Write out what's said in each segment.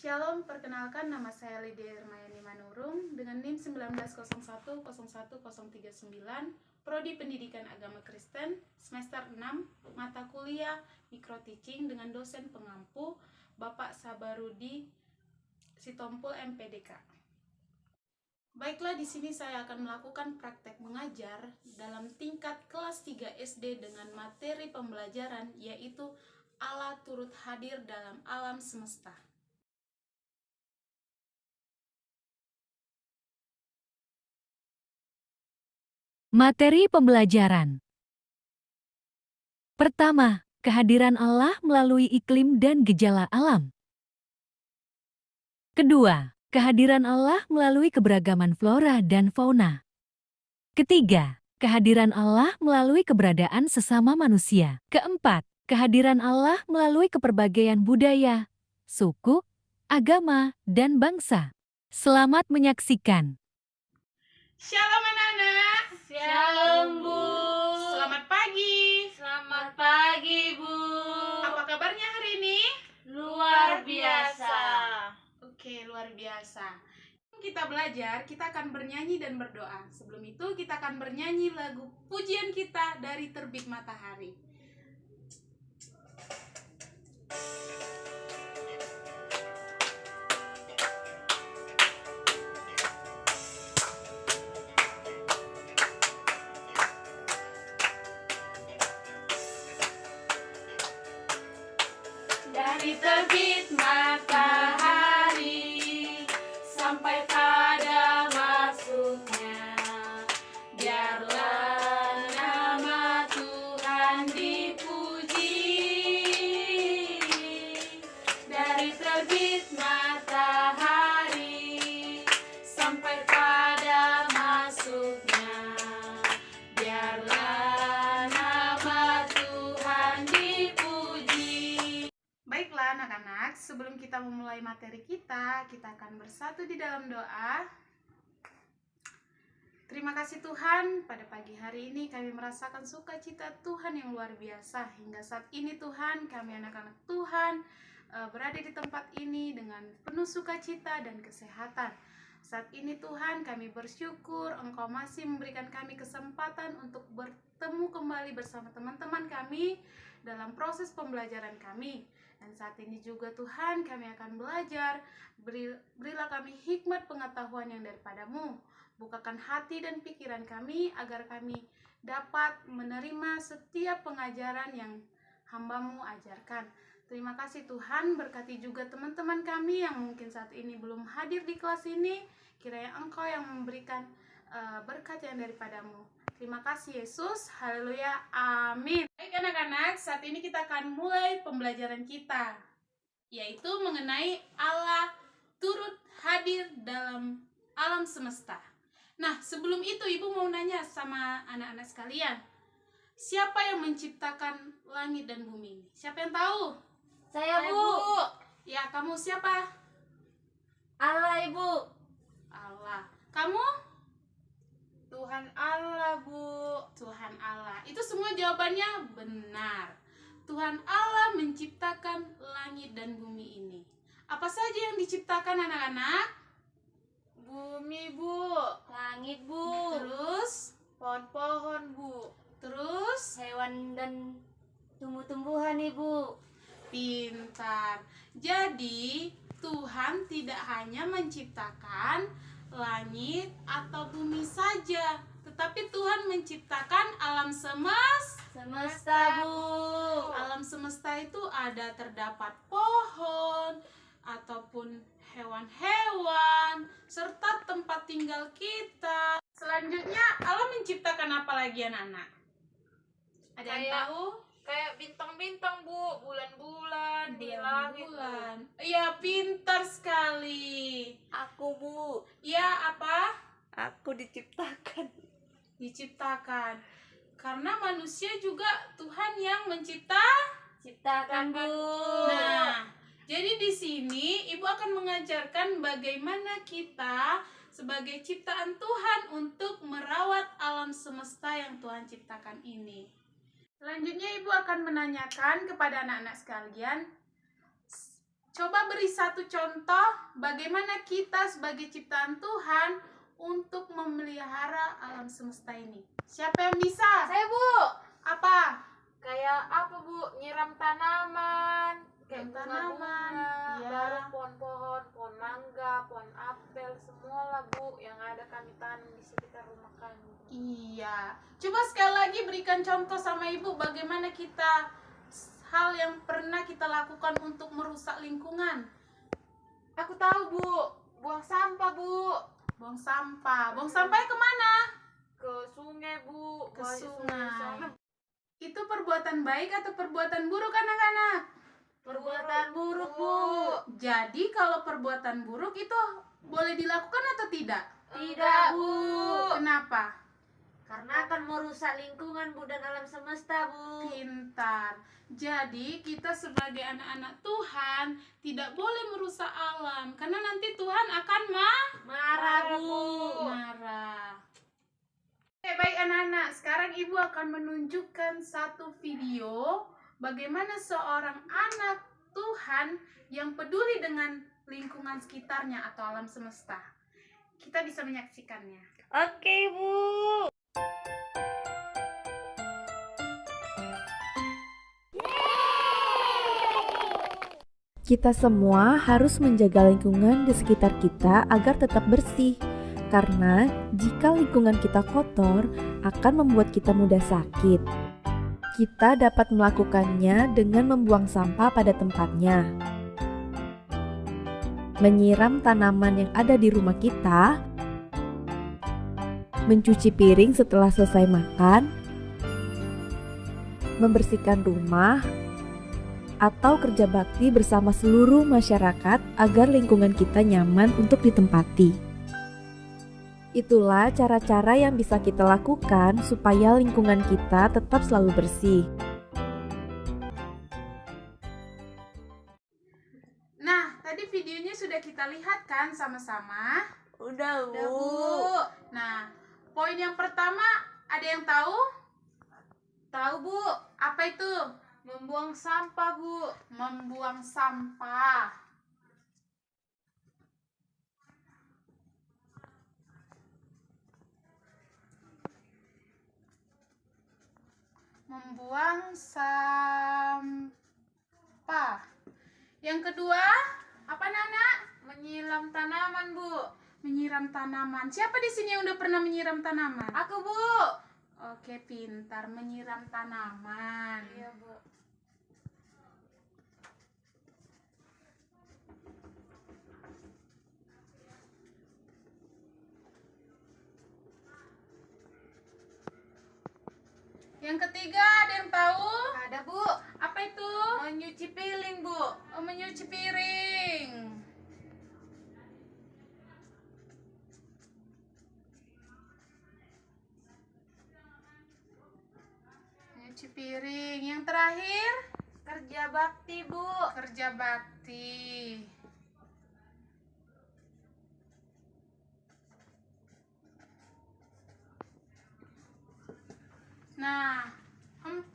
Shalom, perkenalkan nama saya Lydia Irmayani Manurung dengan NIM 1901010139, Prodi Pendidikan Agama Kristen, semester 6, mata kuliah Micro Teaching dengan dosen pengampu Bapak Sabarudi Sitompul MPDK. Baiklah, di sini saya akan melakukan praktek mengajar dalam tingkat kelas 3 SD dengan materi pembelajaran yaitu Allah turut hadir dalam alam semesta. Materi pembelajaran. Pertama, kehadiran Allah melalui iklim dan gejala alam. Kedua, kehadiran Allah melalui keberagaman flora dan fauna. Ketiga, kehadiran Allah melalui keberadaan sesama manusia. Keempat, kehadiran Allah melalui keperbagaian budaya, suku, agama, dan bangsa. Selamat menyaksikan. Shalom anak-anak. Shalom Bu. Selamat pagi. Selamat pagi Bu. Apa kabarnya hari ini? Luar biasa. Oke, luar biasa. Kita belajar, kita akan bernyanyi dan berdoa. Sebelum itu kita akan bernyanyi lagu pujian kita dari Terbit Matahari. Dari terbit matahari sampai pada masuknya, biarlah nama Tuhan dipuji. Dari terbit matahari sampai pada masuknya, biarlah nama Tuhan dipuji. Baiklah anak-anak, sebelum kita memulai materi kita akan bersatu di dalam doa. Terima kasih Tuhan, pada pagi hari ini kami merasakan sukacita Tuhan yang luar biasa. Hingga saat ini Tuhan, kami anak-anak Tuhan berada di tempat ini dengan penuh sukacita dan kesehatan. Saat ini Tuhan, kami bersyukur Engkau masih memberikan kami kesempatan untuk bertemu kembali bersama teman-teman kami dalam proses pembelajaran kami. Dan saat ini juga Tuhan, kami akan belajar. Berilah kami hikmat pengetahuan yang daripada-Mu. Bukakan hati dan pikiran kami agar kami dapat menerima setiap pengajaran yang hamba-Mu ajarkan. Terima kasih Tuhan, berkati juga teman-teman kami yang mungkin saat ini belum hadir di kelas ini. Kiranya Engkau yang memberikan berkat yang daripada-Mu. Terima kasih Yesus, haleluya, amin. Baik anak-anak, saat ini kita akan mulai pembelajaran kita, yaitu mengenai Allah turut hadir dalam alam semesta. Nah, sebelum itu Ibu mau nanya sama anak-anak sekalian, siapa yang menciptakan langit dan bumi ini? Siapa yang tahu? Saya Bu. Ya, kamu siapa? Allah Ibu. Allah. Kamu? Tuhan Allah Bu. Tuhan Allah. Itu semua jawabannya benar. Tuhan Allah menciptakan langit dan bumi ini. Apa saja yang diciptakan anak-anak? Bumi Bu. Langit Bu. Terus? Pohon-pohon Bu. Terus? Hewan dan tumbuh-tumbuhan Ibu. Pintar. Jadi, Tuhan tidak hanya menciptakan langit atau bumi saja, tetapi Tuhan menciptakan alam Semesta Bu. Alam semesta itu ada terdapat pohon ataupun hewan-hewan serta tempat tinggal kita. Selanjutnya Allah menciptakan apa lagi anak-anak? Ada yang tahu? Kayak bintang-bintang Bu, bulan-bulan di langit. Bulan. Iya, pintar sekali. Aku Bu. Ya, apa? Aku diciptakan. Diciptakan. Karena manusia juga Tuhan yang menciptakan. Bu. Nah, jadi di sini Ibu akan mengajarkan bagaimana kita sebagai ciptaan Tuhan untuk merawat alam semesta yang Tuhan ciptakan ini. Selanjutnya Ibu akan menanyakan kepada anak-anak sekalian, Coba beri satu contoh bagaimana kita sebagai ciptaan Tuhan untuk memelihara alam semesta ini. Siapa yang bisa? Saya, Bu. Apa? Kayak apa, Bu? Nyiram tanaman. Kayak Nyiram tanaman, bunga-bunga, iya. baru pohon-pohon, pohon mangga, pohon apel, semua lah, Bu, yang ada kami tanam di sekitar rumah kami. Iya. Coba sekali lagi berikan contoh sama Ibu bagaimana hal yang pernah kita lakukan untuk merusak lingkungan. Aku tahu, Bu. Buang sampah, Bu. Buang sampah. Buang sampahnya kemana? Ke sungai, Bu. Ke Baik, sungai. sana. Itu perbuatan baik atau perbuatan buruk anak-anak? Perbuatan buruk, Bu. Jadi kalau perbuatan buruk itu boleh dilakukan atau tidak? Tidak, Bu. Kenapa? Karena akan merusak lingkungan, Bu, dan alam semesta, Bu. Pintar. Jadi kita sebagai anak-anak Tuhan tidak boleh merusak alam karena nanti Tuhan akan Marah, Bu. marah. Oke, baik anak-anak, sekarang Ibu akan menunjukkan satu video bagaimana seorang anak Tuhan yang peduli dengan lingkungan sekitarnya atau alam semesta. Kita bisa menyaksikannya. Oke, Bu. Kita semua harus menjaga lingkungan di sekitar kita agar tetap bersih. Karena jika lingkungan kita kotor, akan membuat kita mudah sakit. Kita dapat melakukannya dengan membuang sampah pada tempatnya, menyiram tanaman yang ada di rumah kita, mencuci piring setelah selesai makan, membersihkan rumah, atau kerja bakti bersama seluruh masyarakat agar lingkungan kita nyaman untuk ditempati. Itulah cara-cara yang bisa kita lakukan supaya lingkungan kita tetap selalu bersih. Nah, tadi videonya sudah kita lihat kan sama-sama? Udah, Udah, Bu. Nah, poin yang pertama ada yang tahu? Tahu, Bu. Apa itu? Membuang sampah, Bu. Membuang sampah. Membuang sampah. Yang kedua, apa Nana? Menyiram tanaman, Bu. Menyiram tanaman. Siapa di sini yang udah pernah menyiram tanaman? Aku, Bu. Oke, pintar. Menyiram tanaman. Iya, Bu. Yang ketiga, ada yang tahu? Ada, Bu. Apa itu? Menyuci piring, Bu. Oh, menyuci piring. Menyuci piring. Yang terakhir, Kerja bakti, Bu. kerja bakti. Nah, 4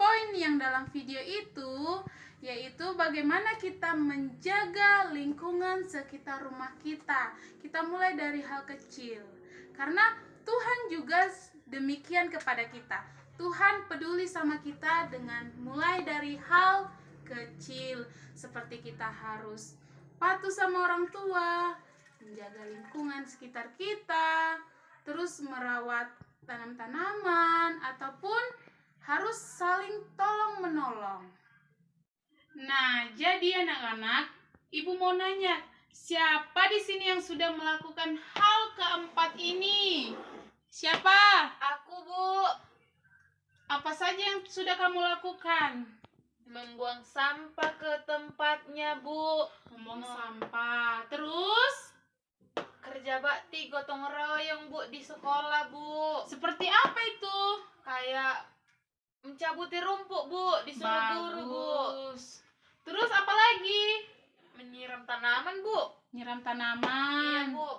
poin yang dalam video itu yaitu bagaimana kita menjaga lingkungan sekitar rumah kita. Kita mulai dari hal kecil. Karena Tuhan juga demikian kepada kita. Tuhan peduli sama kita dengan mulai dari hal kecil, seperti kita harus patuh sama orang tua, menjaga lingkungan sekitar kita, terus merawat tanam-tanaman, ataupun harus saling tolong-menolong. Nah, jadi anak-anak, Ibu mau nanya, siapa di sini yang sudah melakukan hal keempat ini? Siapa? Aku, Bu. Apa saja yang sudah kamu lakukan? Membuang sampah ke tempatnya, Bu. Membuang sampah. Terus? Kerja bakti gotong royong, Bu, di sekolah, Bu. Seperti apa itu? Kayak mencabuti rumput, Bu, disuruh guru, Bu. Bagus. Terus apa lagi? Menyiram tanaman, Bu. Nyiram Iya, tanaman. Bu.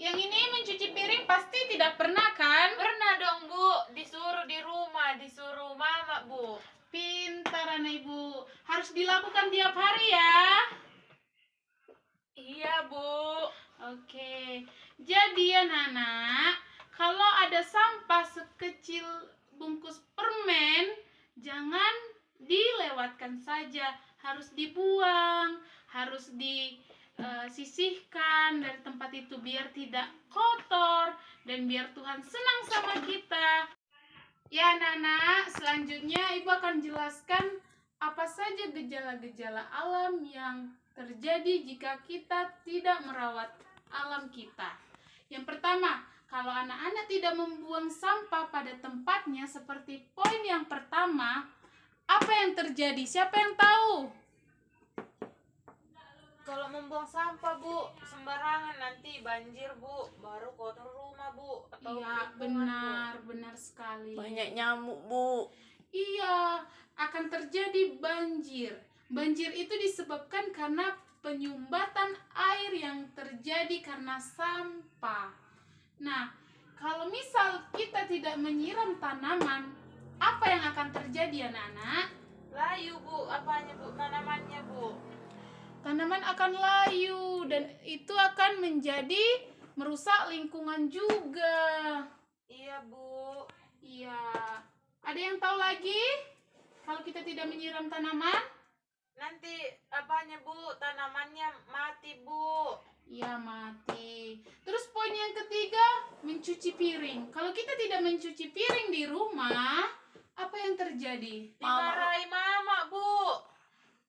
Yang ini mencuci piring pasti tidak pernah kan? Pernah dong, Bu. Disuruh di rumah, disuruh mama, Bu. Pintar anak Ibu. harus dilakukan tiap hari ya. Iya, Bu. Oke, jadi anak-anak, kalau ada sampah sekecil bungkus permen, jangan dilewatkan saja, harus dibuang, harus disisihkan dari tempat itu biar tidak kotor dan biar Tuhan senang sama kita. Ya anak-anak, selanjutnya Ibu akan jelaskan apa saja gejala-gejala alam yang terjadi jika kita tidak merawat alam kita. Yang pertama, kalau anak-anak tidak membuang sampah pada tempatnya seperti poin yang pertama, apa yang terjadi? Siapa yang tahu? Kalau membuang sampah, Bu, sembarangan nanti banjir, Bu. Baru kotor rumah, Bu. Atau Iya, lingkungan, Bu. benar sekali. Banyak nyamuk, Bu. Iya, akan terjadi banjir. Banjir itu disebabkan karena penyumbatan air yang terjadi karena sampah. Nah, kalau misal kita tidak menyiram tanaman, apa yang akan terjadi anak-anak? Layu, Bu. Apanya, Bu? Tanamannya, Bu. Tanaman akan layu dan itu akan menjadi merusak lingkungan juga. Iya, Bu. Iya. Ada yang tahu lagi? Kalau kita tidak menyiram tanaman? Nanti apanya, Bu? Tanamannya mati, Bu. Iya, mati. Terus poin yang ketiga, mencuci piring. Kalau kita tidak mencuci piring di rumah, apa yang terjadi? Dimarahi Mama, Bu.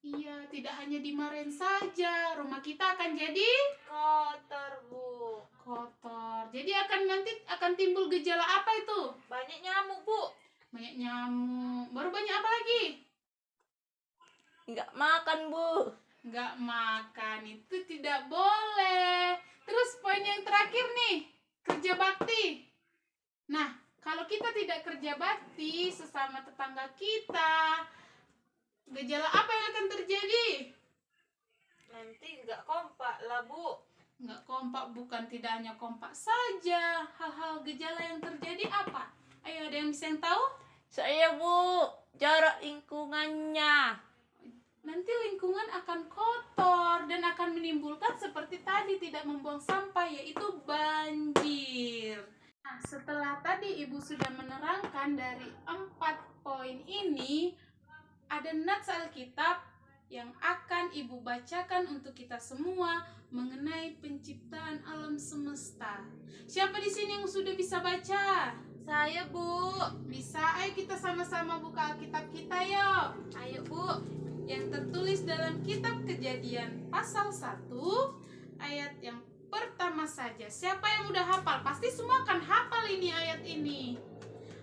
Iya, tidak hanya dimarahin saja, rumah kita akan jadi Kotor, Bu. kotor. Jadi nanti akan timbul gejala apa itu? Banyak nyamuk, Bu. Banyak nyamuk. Baru banyak apa lagi? Nggak makan, Bu. Nggak makan, itu tidak boleh. Terus poin yang terakhir nih, kerja bakti. Nah, kalau kita tidak kerja bakti sesama tetangga kita, gejala apa yang akan terjadi? Nanti nggak kompak lah, Bu. Nggak kompak, bukan tidak hanya kompak saja. Hal-hal gejala yang terjadi apa? Ayo, ada yang bisa yang tahu? Saya, Bu. Jarak lingkungannya. Nanti lingkungan akan kotor dan akan menimbulkan seperti tadi tidak membuang sampah, yaitu banjir. Nah, setelah tadi Ibu sudah menerangkan dari 4 poin ini, ada nats Alkitab yang akan Ibu bacakan untuk kita semua mengenai penciptaan alam semesta. Siapa di sini yang sudah bisa baca? Saya, Bu. Bisa, ayo kita sama-sama buka Alkitab kita yuk. Ayo, Bu. Yang tertulis dalam kitab Kejadian pasal 1 ayat yang pertama saja. Siapa yang udah hafal? Pasti semua akan hafal ini ayat ini.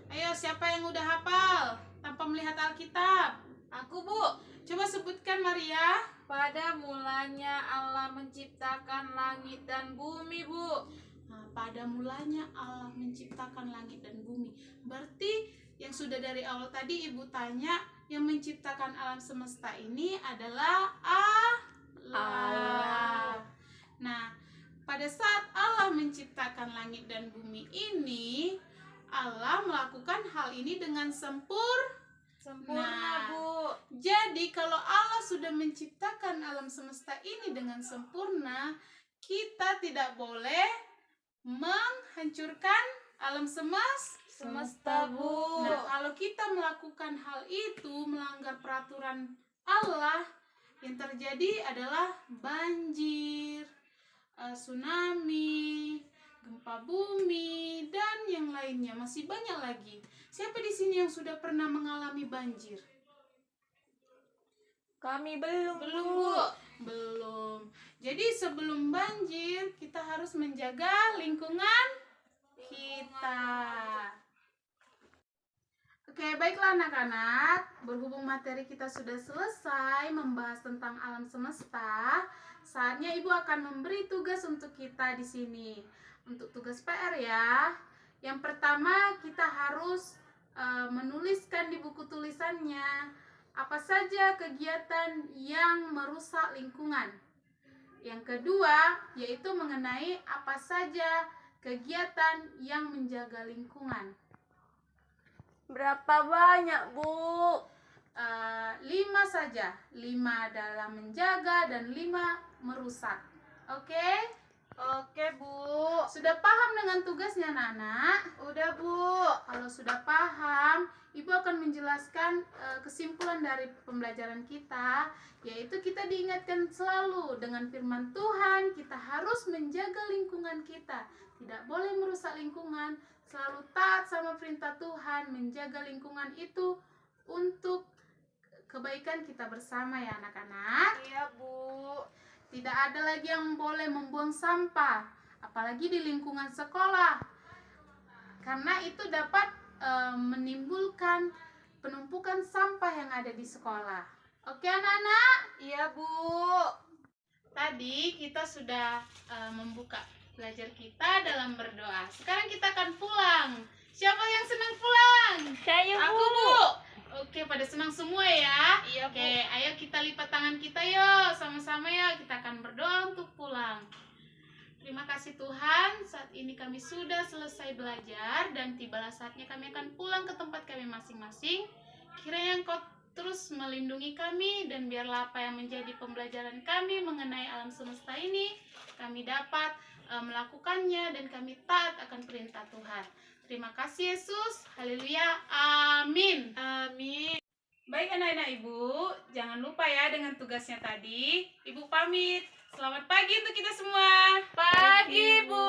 Ayo, siapa yang udah hafal tanpa melihat Alkitab? Aku, Bu. Coba sebutkan, Maria. Pada mulanya Allah menciptakan langit dan bumi, Bu. Nah, pada mulanya Allah menciptakan langit dan bumi. Berarti yang sudah dari awal tadi Ibu tanya, yang menciptakan alam semesta ini adalah Allah. Nah, pada saat Allah menciptakan langit dan bumi ini, Allah melakukan hal ini dengan sempurna. Sempurna, Bu. Jadi kalau Allah sudah menciptakan alam semesta ini dengan sempurna, kita tidak boleh menghancurkan alam Semesta, Bu. Nah, kalau kita melakukan hal itu, melanggar peraturan Allah, yang terjadi adalah banjir, tsunami, gempa bumi, dan yang lainnya. Masih banyak lagi. Siapa di sini yang sudah pernah mengalami banjir? Kami belum, Belum, Bu. Bu. Belum. Jadi sebelum banjir, kita harus menjaga lingkungan kita. Oke, baiklah anak-anak. Berhubung materi kita sudah selesai membahas tentang alam semesta, saatnya Ibu akan memberi tugas untuk kita di sini. Untuk tugas PR ya. Yang pertama, kita harus menuliskan di buku tulisannya apa saja kegiatan yang merusak lingkungan. Yang kedua, yaitu mengenai apa saja kegiatan yang menjaga lingkungan. Berapa banyak, Bu? 5 saja. 5 adalah menjaga dan 5 merusak. Oke? Oke, Bu. Sudah paham dengan tugasnya anak-anak? Udah, Bu. Kalau sudah paham, Ibu akan menjelaskan kesimpulan dari pembelajaran kita, yaitu kita diingatkan selalu dengan firman Tuhan, kita harus menjaga lingkungan kita. Tidak boleh merusak lingkungan, selalu taat sama perintah Tuhan, menjaga lingkungan itu untuk kebaikan kita bersama ya anak-anak. Iya, Bu. Tidak ada lagi yang boleh membuang sampah, apalagi di lingkungan sekolah. Karena itu dapat menimbulkan penumpukan sampah yang ada di sekolah. Oke anak-anak? Iya, Bu. Tadi kita sudah membuka belajar kita dalam berdoa. Sekarang kita akan pulang. Siapa yang senang pulang? Saya, Aku, Bu. Oke, pada senang semua ya. Iya, Bu. Oke, ayo kita lipat tangan kita yuk. Sama-sama ya, kita akan berdoa untuk pulang. Terima kasih Tuhan, saat ini kami sudah selesai belajar dan tibalah saatnya kami akan pulang ke tempat kami masing-masing. Kiranya Engkau terus melindungi kami dan biarlah apa yang menjadi pembelajaran kami mengenai alam semesta ini, kami dapat melakukannya dan kami taat akan perintah Tuhan. Terima kasih Yesus, haleluya, amin. Amin. Baik anak-anak Ibu, jangan lupa ya dengan tugasnya tadi. Ibu pamit, selamat pagi untuk kita semua. Pagi, Bu.